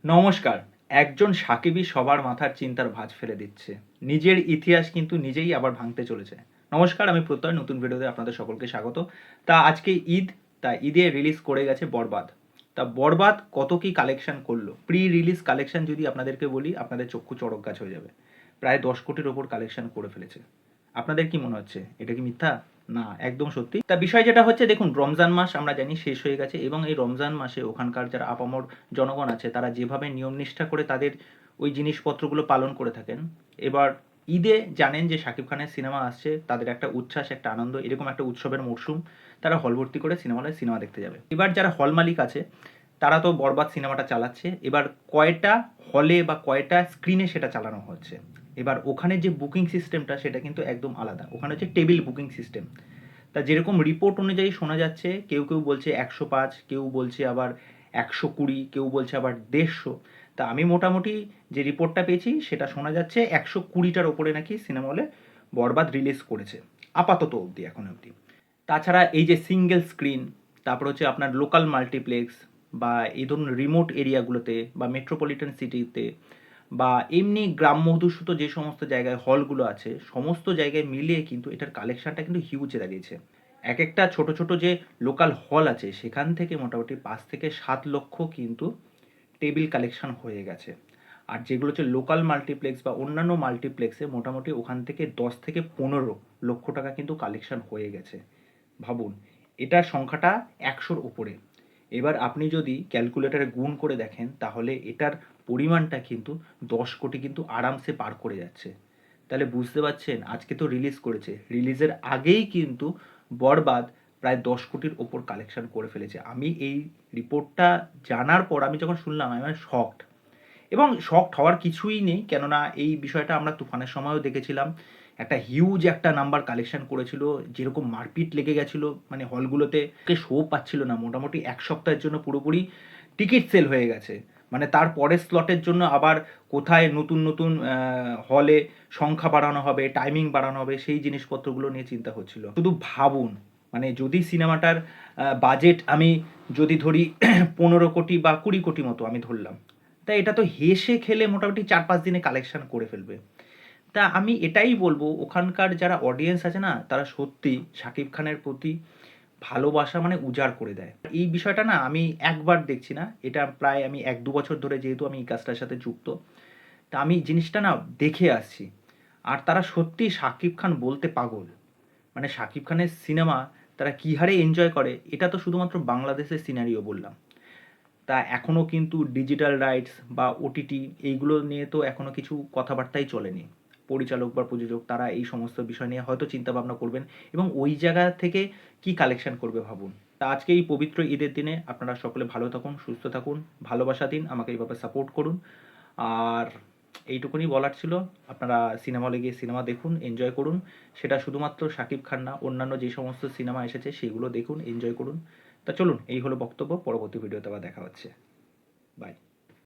নমস্কার। একজন সাকিবই সবার মাথার চিন্তার ভাঁজ ফেলে দিচ্ছে। নিজের ইতিহাস কিন্তু নিজেই আবার ভাঙতে চলেছে। নমস্কার, আমি প্রত্যয় নতুন ভিডিওতে আপনাদের সকলকে স্বাগত। তা আজকে ঈদ, তা ঈদে রিলিজ করে গেছে বরবাদ। তা বরবাদ কত কি কালেকশন করলো? প্রি রিলিজ কালেকশন যদি আপনাদেরকে বলি, আপনাদের চক্ষু চড়ক গাছ হয়ে যাবে। প্রায় 10 কোটির ওপর কালেকশন করে ফেলেছে। আপনাদের কি মনে হচ্ছে? এটা কি মিথ্যা? না, একদম সত্যি। তা বিষয় যেটা হচ্ছে, দেখুন, রমজান মাস আমরা জানি শেষ হয়ে গেছে এবং এই রমজান মাসে ওখানকার যারা আপামর জনগণ আছে তারা যেভাবে নিয়ম নিষ্ঠা করে তাদের ওই জিনিসপত্রগুলো পালন করে থাকেন। এবার ঈদে জানেন যে শাকিব খানের সিনেমা আসছে, তাদের একটা উচ্ছ্বাস, একটা আনন্দ, এরকম একটা উৎসবের মরশুম। তারা হল ভর্তি করে সিনেমা হলে সিনেমা দেখতে যাবে। এবার যারা হল মালিক আছে তারা তো বরবাদ সিনেমাটা চালাচ্ছে। এবার কয়টা হলে বা কয়টা স্ক্রিনে সেটা চালানো হচ্ছে। এবার ওখানে যে বুকিং সিস্টেমটা সেটা কিন্তু একদম আলাদা। ওখানে হচ্ছে টেবিল বুকিং সিস্টেম। তা যেরকম রিপোর্ট অনুযায়ী শোনা যাচ্ছে, কেউ কেউ বলছে 105, কেউ বলছে আবার 120, কেউ বলছে আবার 150। তা আমি মোটামুটি যে রিপোর্টটা পেয়েছি সেটা শোনা যাচ্ছে 120টার ওপরে নাকি সিনেমা হলে বরবাদ রিলিজ করেছে আপাতত অবধি, এখন অবধি। তাছাড়া এই যে সিঙ্গেল স্ক্রিন, তারপর হচ্ছে আপনার লোকাল মাল্টিপ্লেক্স বা এই ধরুন রিমোট এরিয়াগুলোতে বা মেট্রোপলিটন সিটিতে বা এমনি গ্রাম্য অধ্যুষিত যে সমস্ত জায়গায় হলগুলো আছে, সমস্ত জায়গায় মিলিয়ে কিন্তু এটার কালেকশনটা কিন্তু হিউজ দাঁড়িয়েছে। এক একটা ছোট ছোট যে লোকাল হল আছে সেখান থেকে মোটামুটি 5 থেকে 7 লক্ষ কিন্তু টেবিল কালেকশন হয়ে গেছে। আর যেগুলো হচ্ছে লোকাল মাল্টিপ্লেক্স বা অন্যান্য মাল্টিপ্লেক্সে মোটামুটি ওখান থেকে 10 থেকে 15 লক্ষ টাকা কিন্তু কালেকশন হয়ে গেছে। ভাবুন, এটার সংখ্যাটা 100-র উপরে। এবার আপনি যদি ক্যালকুলেটারে গুণ করে দেখেন তাহলে এটার পরিমাণটা কিন্তু 10 কোটি কিন্তু আরামসে পার করে যাচ্ছে। তাহলে বুঝতে পারছেন, আজকে তো রিলিজ করেছে, রিলিজের আগেই কিন্তু বরবাদ প্রায় 10 কোটির ওপর কালেকশন করে ফেলেছে। আমি এই রিপোর্টটা জানার পর আমি যখন শুনলাম আমি মানে শকড। এবং শকড হওয়ার কিছুই নেই, কেননা এই বিষয়টা আমরা তুফানের সময়ও দেখেছিলাম। একটা হিউজ একটা নাম্বার কালেকশন করেছিল, যেরকম মারপিট লেগে গেছিলো, মানে হলগুলোতে শো পাচ্ছিল না, মোটামুটি 1 সপ্তাহের জন্য পুরোপুরি টিকিট সেল হয়ে গেছে। মানে তার পরের স্লটের জন্য আবার কোথায় নতুন নতুন হলে সংখ্যা বাড়ানো হবে, টাইমিং বাড়ানো হবে, সেই জিনিসপত্রগুলো নিয়ে চিন্তা হচ্ছিল। শুধু ভাবুন, মানে যদি সিনেমাটার বাজেট আমি যদি ধরি 15 কোটি বা 20 কোটি মতো আমি ধরলাম, তা এটা তো হেসে খেলে মোটামুটি 4-5 দিনে কালেকশন করে ফেলবে। তা আমি এটাই বলবো, ওখানকার যারা অডিয়েন্স আছে না, তারা সত্যি শাকিব খানের প্রতি ভালোবাসা মানে উজাড় করে দেয়। এই বিষয়টা না আমি একবার দেখছি না, এটা প্রায় আমি 1-2 বছর ধরে যেহেতু আমি এই কাজটার সাথে যুক্ত, তা আমি জিনিসটা না দেখে আসছি। আর তারা সত্যি শাকিব খান বলতে পাগল। মানে শাকিব খানের সিনেমা তারা কী হারে এনজয় করে, এটা তো শুধুমাত্র বাংলাদেশের সিনারিও বললাম। তা এখনও কিন্তু ডিজিটাল রাইটস বা ওটিটি এইগুলো নিয়ে তো এখনও কিছু কথাবার্তাই চলেনি। পরিচালক বা প্রযোজক তারা এই সমস্ত বিষয় নিয়ে হয়তো চিন্তাভাবনা করবেন এবং ওই জায়গা থেকে কি কালেকশন করবে ভাবুন। তা আজকে এই পবিত্র ঈদের দিনে আপনারা সকলে ভালো থাকুন, সুস্থ থাকুন, ভালোবাসা দিন, আমাকে এইভাবে সাপোর্ট করুন। আর এইটুকুনি বলার ছিল, আপনারা সিনেমা হলে গিয়ে সিনেমা দেখুন, এনজয় করুন। সেটা শুধুমাত্র শাকিব খান না, অন্যান্য যে সমস্ত সিনেমা এসেছে সেগুলো দেখুন, এনজয় করুন। তা চলুন, এই হলো বক্তব্য। পরবর্তী ভিডিওতে আবার দেখা হচ্ছে। বাই।